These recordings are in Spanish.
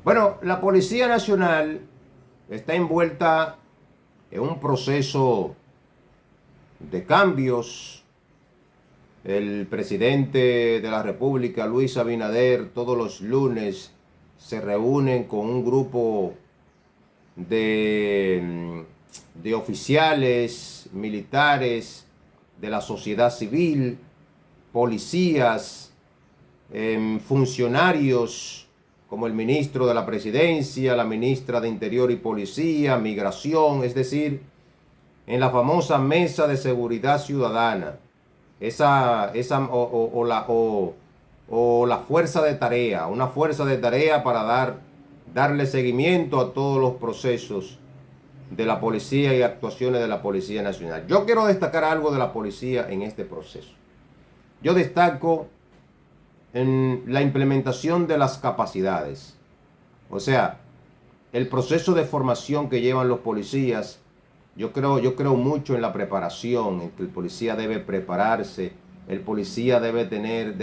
Bueno, la Policía Nacional está envuelta en un proceso de cambios. El presidente de la República, Luis Abinader, todos los lunes se reúnen con un grupo de oficiales, militares, de la sociedad civil, policías, funcionarios como el ministro de la Presidencia, la ministra de Interior y Policía, Migración, es decir, en la famosa Mesa de Seguridad Ciudadana, o la fuerza de tarea, una fuerza de tarea para darle seguimiento a todos los procesos de la policía y actuaciones de la Policía Nacional. Yo quiero destacar algo de la policía en este proceso. Yo destaco en la implementación de las capacidades. O sea, el proceso de formación que llevan los policías. Yo creo mucho en la preparación, en que el policía debe prepararse, el policía debe tener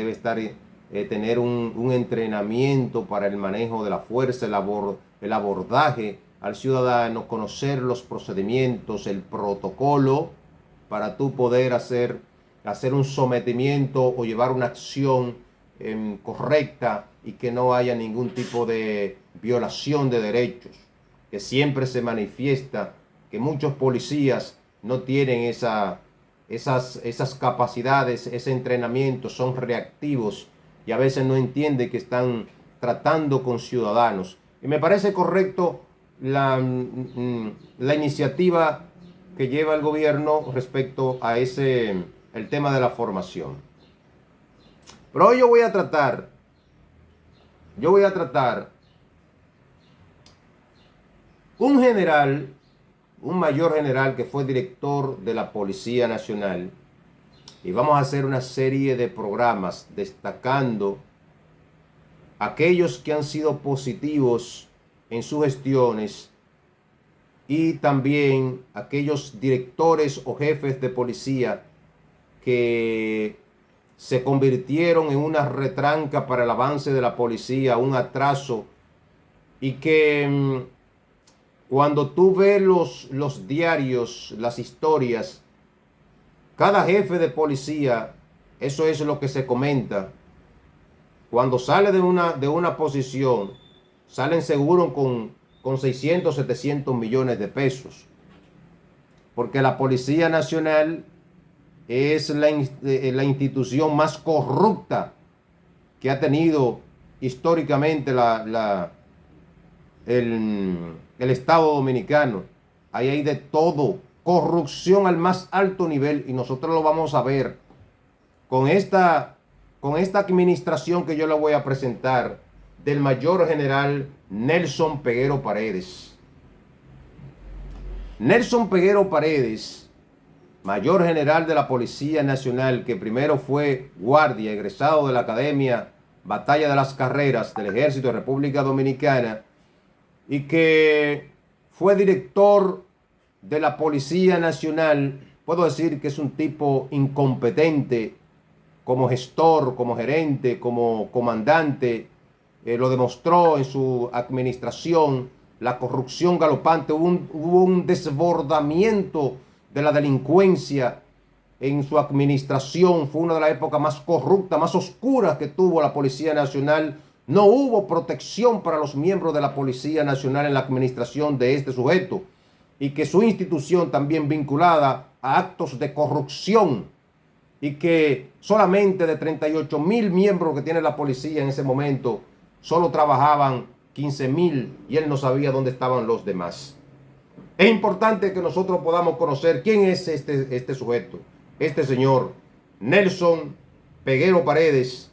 un entrenamiento para el manejo de la fuerza, el abordaje al ciudadano, conocer los procedimientos, el protocolo, para tú poder hacer un sometimiento o llevar una acción correcta y que no haya ningún tipo de violación de derechos, que siempre se manifiesta que muchos policías no tienen esas capacidades, ese entrenamiento, son reactivos y a veces no entienden que están tratando con ciudadanos. Y me parece correcto la iniciativa que lleva el gobierno respecto a el tema de la formación. Pero hoy yo voy a tratar un mayor general que fue director de la Policía Nacional, y vamos a hacer una serie de programas destacando aquellos que han sido positivos en sus gestiones y también aquellos directores o jefes de policía que se convirtieron en una retranca para el avance de la policía, un atraso, y que cuando tú ves los diarios, las historias, cada jefe de policía, eso es lo que se comenta. Cuando sale de una posición, salen seguros con 600, 700 millones de pesos. Porque la Policía Nacional es la institución más corrupta que ha tenido históricamente el Estado Dominicano. Ahí hay de todo, corrupción al más alto nivel, y nosotros lo vamos a ver con esta administración que yo le voy a presentar del mayor general Nelson Peguero Paredes. Nelson Peguero Paredes, mayor general de la Policía Nacional, que primero fue guardia, egresado de la Academia Batalla de las Carreras del Ejército de República Dominicana, y que fue director de la Policía Nacional. Puedo decir que es un tipo incompetente como gestor, como gerente, como comandante. Lo demostró en su administración, la corrupción galopante. Hubo un desbordamiento de la delincuencia en su administración. Fue una de las épocas más corruptas, más oscuras que tuvo la Policía Nacional. No hubo protección para los miembros de la Policía Nacional en la administración de este sujeto, y que su institución también vinculada a actos de corrupción, y que solamente de 38,000 miembros que tiene la policía en ese momento, solo trabajaban 15,000 y él no sabía dónde estaban los demás. Es importante que nosotros podamos conocer quién es este sujeto, este señor Nelson Peguero Paredes,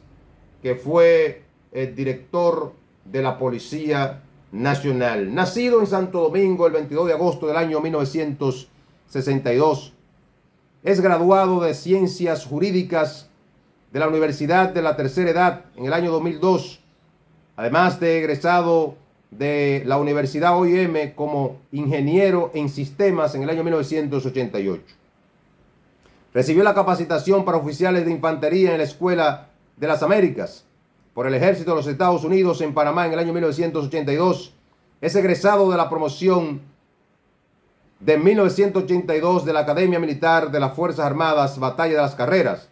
que fue el director de la Policía Nacional. Nacido en Santo Domingo el 22 de agosto del año 1962. Es graduado de Ciencias Jurídicas de la Universidad de la Tercera Edad en el año 2002. Además de egresado de la Universidad OIM como ingeniero en sistemas en el año 1988. Recibió la capacitación para oficiales de infantería en la Escuela de las Américas. por el ejército de los Estados Unidos en Panamá en el año 1982. Es egresado de la promoción de 1982 de la Academia Militar de las Fuerzas Armadas, Batalla de las Carreras.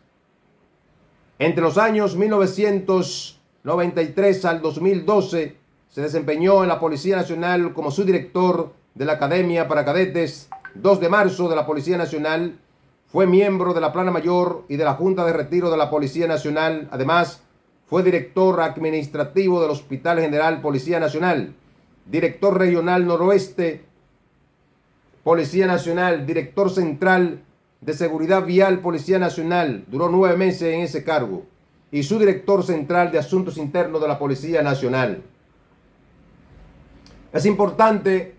Entre los años 1993 al 2012 se desempeñó en la Policía Nacional como subdirector de la Academia para Cadetes 2 de marzo de la Policía Nacional. Fue miembro de la Plana Mayor y de la Junta de Retiro de la Policía Nacional. Además, fue director administrativo del Hospital General Policía Nacional, director regional noroeste Policía Nacional, director central de Seguridad Vial Policía Nacional. Duró 9 meses en ese cargo. Y subdirector central de Asuntos Internos de la Policía Nacional. Es importante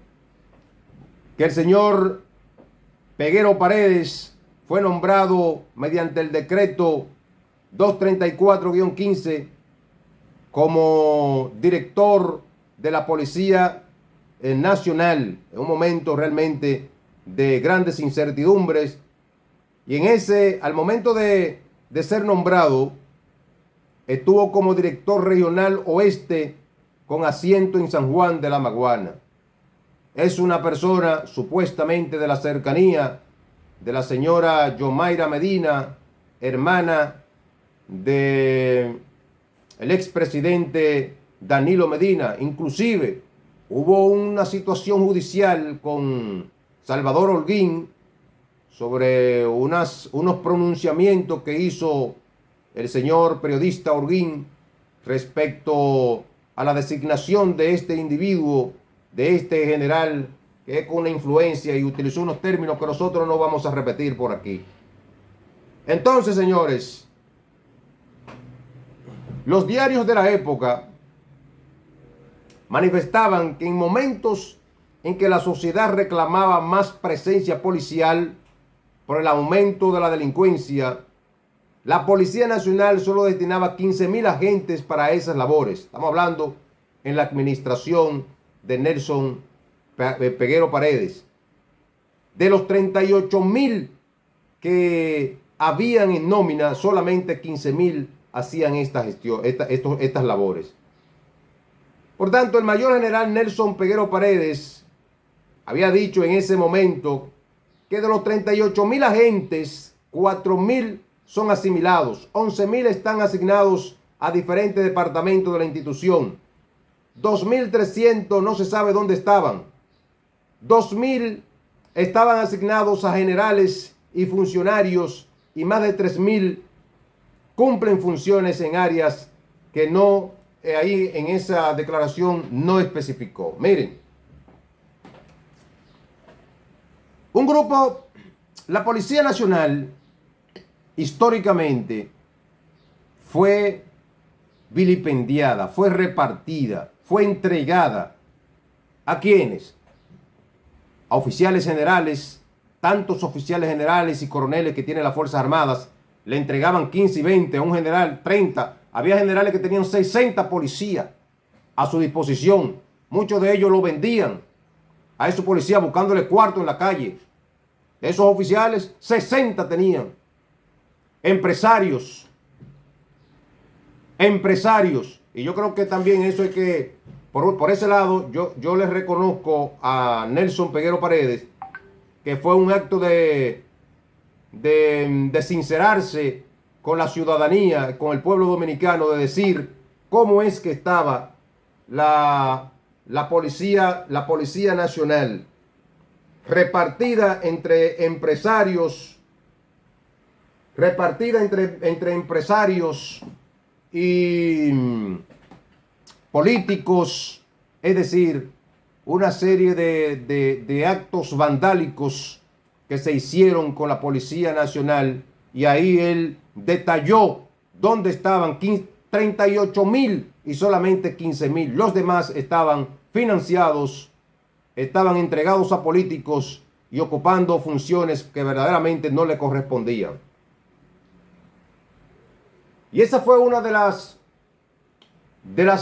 que el señor Peguero Paredes fue nombrado mediante el decreto 234-15 como director de la Policía Nacional en un momento realmente de grandes incertidumbres. Y al momento de ser nombrado, estuvo como director regional oeste con asiento en San Juan de la Maguana. Es una persona supuestamente de la cercanía de la señora Yomaira Medina, hermana de el expresidente Danilo Medina. Inclusive hubo una situación judicial con Salvador Holguín sobre unos pronunciamientos que hizo el señor periodista Holguín respecto a la designación de este individuo, de este general, que es con una influencia, y utilizó unos términos que nosotros no vamos a repetir por aquí. Entonces, señores, los diarios de la época manifestaban que en momentos en que la sociedad reclamaba más presencia policial por el aumento de la delincuencia, la Policía Nacional solo destinaba 15,000 agentes para esas labores. Estamos hablando en la administración de Nelson Peguero Paredes. De los 38,000 que habían en nómina, solamente 15,000 hacían esta gestión, estas labores. Por tanto, el mayor general Nelson Peguero Paredes había dicho en ese momento que de los 38,000 agentes, 4,000 son asimilados, 11,000 están asignados a diferentes departamentos de la institución, 2,300 no se sabe dónde estaban, 2,000 estaban asignados a generales y funcionarios, y más de 3,000 cumplen funciones en áreas que no, ahí en esa declaración no especificó. Miren, un grupo, la Policía Nacional, históricamente fue vilipendiada, fue repartida, fue entregada. ¿A quiénes? A oficiales generales. Tantos oficiales generales y coroneles que tienen las Fuerzas Armadas le entregaban 15 y 20, a un general 30. Había generales que tenían 60 policías a su disposición. Muchos de ellos lo vendían a esos policías buscándole cuarto en la calle. Esos oficiales 60 tenían. Empresarios. Y yo creo que también eso es que, por ese lado, yo les reconozco a Nelson Peguero Paredes que fue un acto de sincerarse con la ciudadanía, con el pueblo dominicano, de decir cómo es que estaba la Policía Nacional repartida entre empresarios, entre empresarios y políticos, es decir, una serie de actos vandálicos que se hicieron con la Policía Nacional, y ahí él detalló dónde estaban 38,000 y solamente 15,000. Los demás estaban financiados, estaban entregados a políticos y ocupando funciones que verdaderamente no le correspondían. Y esa fue una de las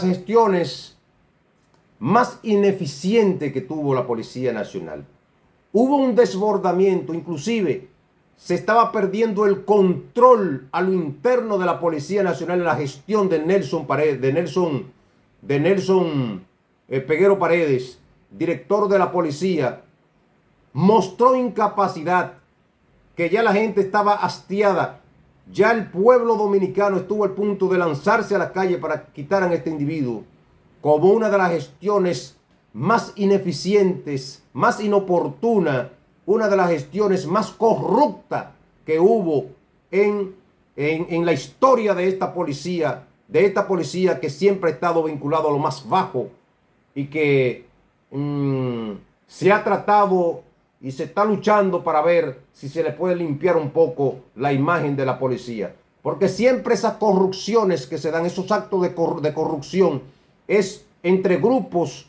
gestiones más ineficientes que tuvo la Policía Nacional. Hubo un desbordamiento, inclusive se estaba perdiendo el control a lo interno de la Policía Nacional en la gestión de Nelson Paredes, de Nelson Peguero Paredes, director de la policía. Mostró incapacidad, que ya la gente estaba hastiada. Ya el pueblo dominicano estuvo al punto de lanzarse a la calle para quitar a este individuo como una de las gestiones más ineficientes, más inoportuna, una de las gestiones más corruptas que hubo en la historia de esta policía que siempre ha estado vinculado a lo más bajo y que se ha tratado y se está luchando para ver si se le puede limpiar un poco la imagen de la policía. Porque siempre esas corrupciones que se dan, esos actos de corrupción, es entre grupos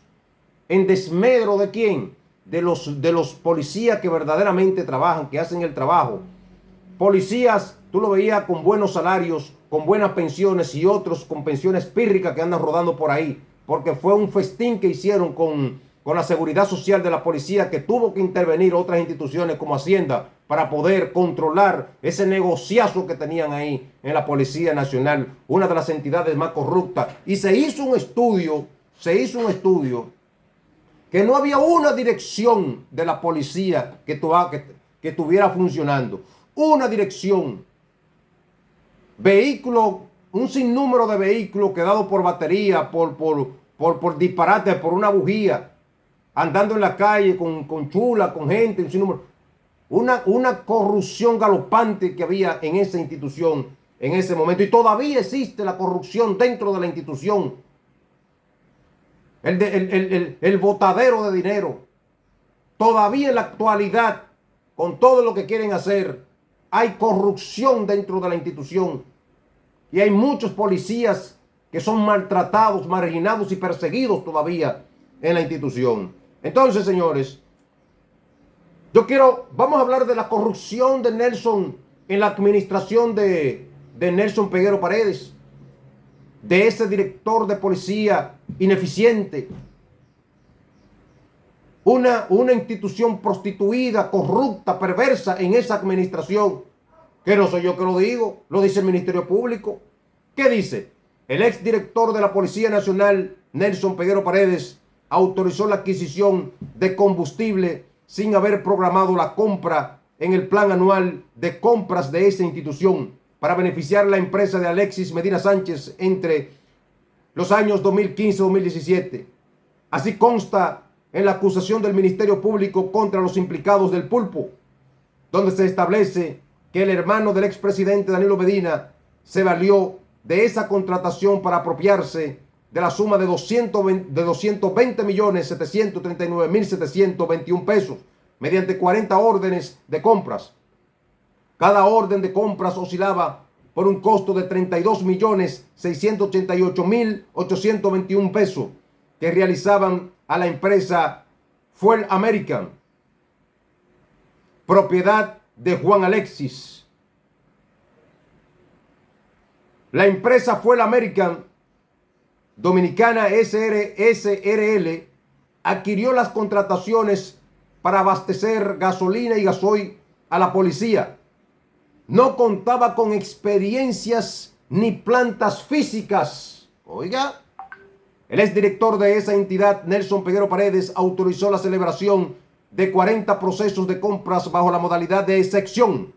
en desmedro de quién, de los policías que verdaderamente trabajan, que hacen el trabajo. Policías, tú lo veías con buenos salarios, con buenas pensiones, y otros con pensiones pírricas que andan rodando por ahí, porque fue un festín que hicieron con la seguridad social de la policía, que tuvo que intervenir otras instituciones como Hacienda para poder controlar ese negociazo que tenían ahí en la Policía Nacional, una de las entidades más corruptas. Y se hizo un estudio que no había una dirección de la policía que estuviera funcionando. Una dirección. Vehículo, un sinnúmero de vehículos quedados por batería, por disparate, por una bujía, andando en la calle con chula, con gente, un sinnúmero. Una corrupción galopante que había en esa institución en ese momento. Y todavía existe la corrupción dentro de la institución. El botadero de dinero. Todavía en la actualidad, con todo lo que quieren hacer, hay corrupción dentro de la institución. Y hay muchos policías que son maltratados, marginados y perseguidos todavía en la institución. Entonces, señores, vamos a hablar de la corrupción de Nelson en la administración de Nelson Peguero Paredes, de ese director de policía ineficiente, una institución prostituida, corrupta, perversa en esa administración, que no soy yo que lo digo, lo dice el Ministerio Público. ¿Qué dice? El exdirector de la Policía Nacional, Nelson Peguero Paredes, autorizó la adquisición de combustible sin haber programado la compra en el plan anual de compras de esa institución para beneficiar a la empresa de Alexis Medina Sánchez entre los años 2015-2017. Así consta en la acusación del Ministerio Público contra los implicados del Pulpo, donde se establece que el hermano del expresidente Danilo Medina se valió de esa contratación para apropiarse de la suma de 220.739.721 pesos mediante 40 órdenes de compras. Cada orden de compras oscilaba por un costo de 32.688.821 pesos que realizaban a la empresa Fuel American, propiedad de Juan Alexis. La empresa Fuel American Dominicana SRL adquirió las contrataciones para abastecer gasolina y gasoil a la policía. No contaba con experiencias ni plantas físicas. Oiga, el exdirector de esa entidad, Nelson Peguero Paredes, autorizó la celebración de 40 procesos de compras bajo la modalidad de excepción,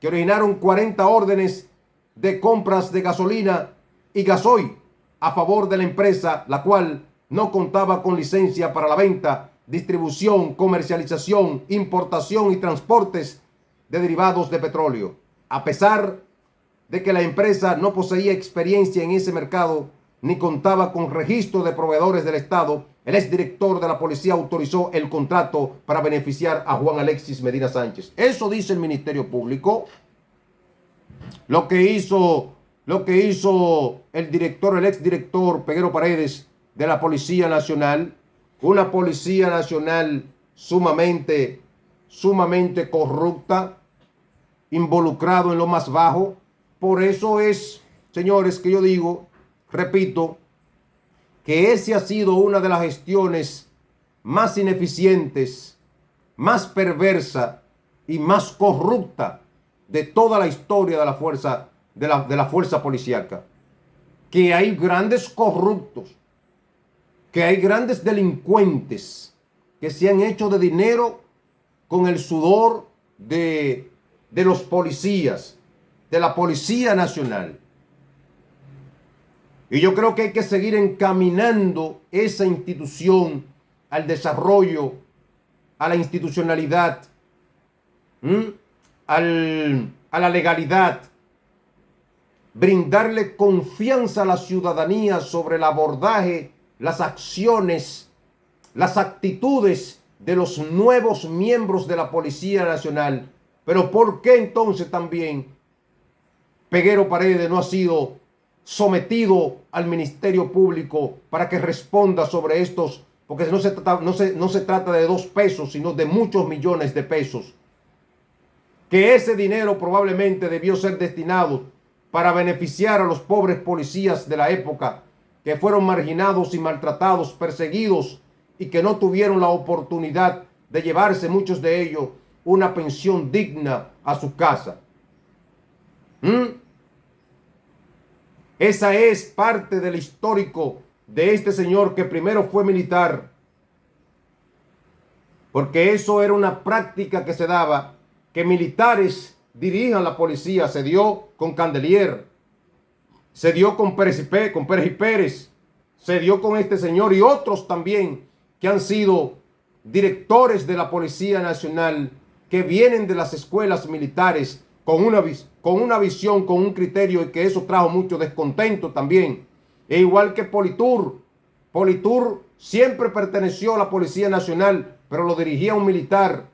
que originaron 40 órdenes de compras de gasolina y gasoil a favor de la empresa, la cual no contaba con licencia para la venta, distribución, comercialización, importación y transportes de derivados de petróleo. A pesar de que la empresa no poseía experiencia en ese mercado ni contaba con registro de proveedores del Estado, el exdirector de la policía autorizó el contrato para beneficiar a Juan Alexis Medina Sánchez. Eso dice el Ministerio Público. Lo que hizo el exdirector Peguero Paredes de la Policía Nacional, una Policía Nacional sumamente corrupta, involucrado en lo más bajo. Por eso es, señores, que yo digo, repito, que esa ha sido una de las gestiones más ineficientes, más perversa y más corrupta de toda la historia de la fuerza policíaca. Que hay grandes corruptos, que hay grandes delincuentes que se han hecho de dinero con el sudor de los policías, de la Policía Nacional. Y yo creo que hay que seguir encaminando esa institución al desarrollo, a la institucionalidad, a la legalidad, brindarle confianza a la ciudadanía sobre el abordaje, las acciones, las actitudes de los nuevos miembros de la Policía Nacional. Pero ¿por qué entonces también Peguero Paredes no ha sido sometido al Ministerio Público para que responda sobre estos? Porque no se trata de 2 pesos, sino de muchos millones de pesos. Que ese dinero probablemente debió ser destinado para beneficiar a los pobres policías de la época, que fueron marginados y maltratados, perseguidos, y que no tuvieron la oportunidad de llevarse, muchos de ellos, una pensión digna a su casa. Esa es parte del histórico de este señor, que primero fue militar, porque eso era una práctica que se daba, que militares dirijan la policía. Se dio con Candelier, se dio con Pérez y Pérez, se dio con este señor y otros también que han sido directores de la Policía Nacional, que vienen de las escuelas militares con una visión, con un criterio, y que eso trajo mucho descontento también. E igual que Politur siempre perteneció a la Policía Nacional, pero lo dirigía un militar.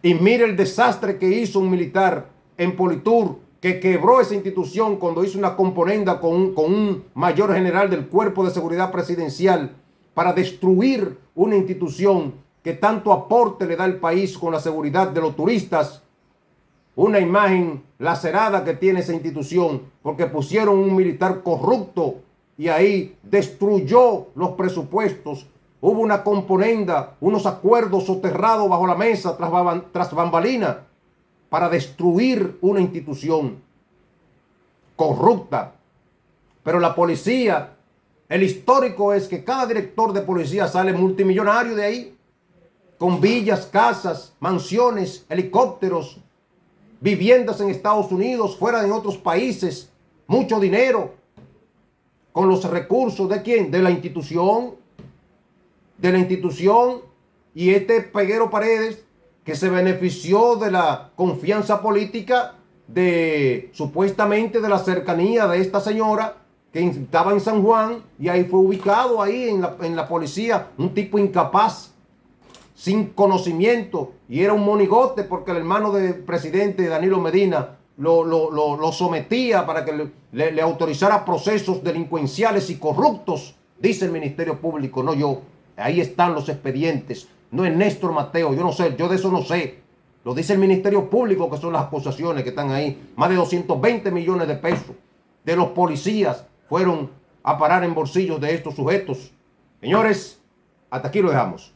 Y mire el desastre que hizo un militar en Politur, que quebró esa institución cuando hizo una componenda con un mayor general del Cuerpo de Seguridad Presidencial para destruir una institución que tanto aporte le da al país con la seguridad de los turistas. Una imagen lacerada que tiene esa institución, porque pusieron un militar corrupto y ahí destruyó los presupuestos. Hubo una componenda, unos acuerdos soterrados bajo la mesa, tras bambalina, para destruir una institución corrupta. Pero la policía, el histórico es que cada director de policía sale multimillonario de ahí, con villas, casas, mansiones, helicópteros, viviendas en Estados Unidos, fuera en otros países, mucho dinero, con los recursos ¿de quién? De la institución. Y este Peguero Paredes, que se benefició de la confianza política, supuestamente de la cercanía de esta señora, que estaba en San Juan, y ahí fue ubicado ahí en la policía, un tipo incapaz, sin conocimiento, y era un monigote, porque el hermano del presidente Danilo Medina lo sometía para que le autorizara procesos delincuenciales y corruptos, dice el Ministerio Público, no yo. Ahí están los expedientes, no es Néstor Mateo, yo no sé, yo de eso no sé. Lo dice el Ministerio Público, que son las acusaciones que están ahí. Más de 220 millones de pesos de los policías fueron a parar en bolsillos de estos sujetos. Señores, hasta aquí lo dejamos.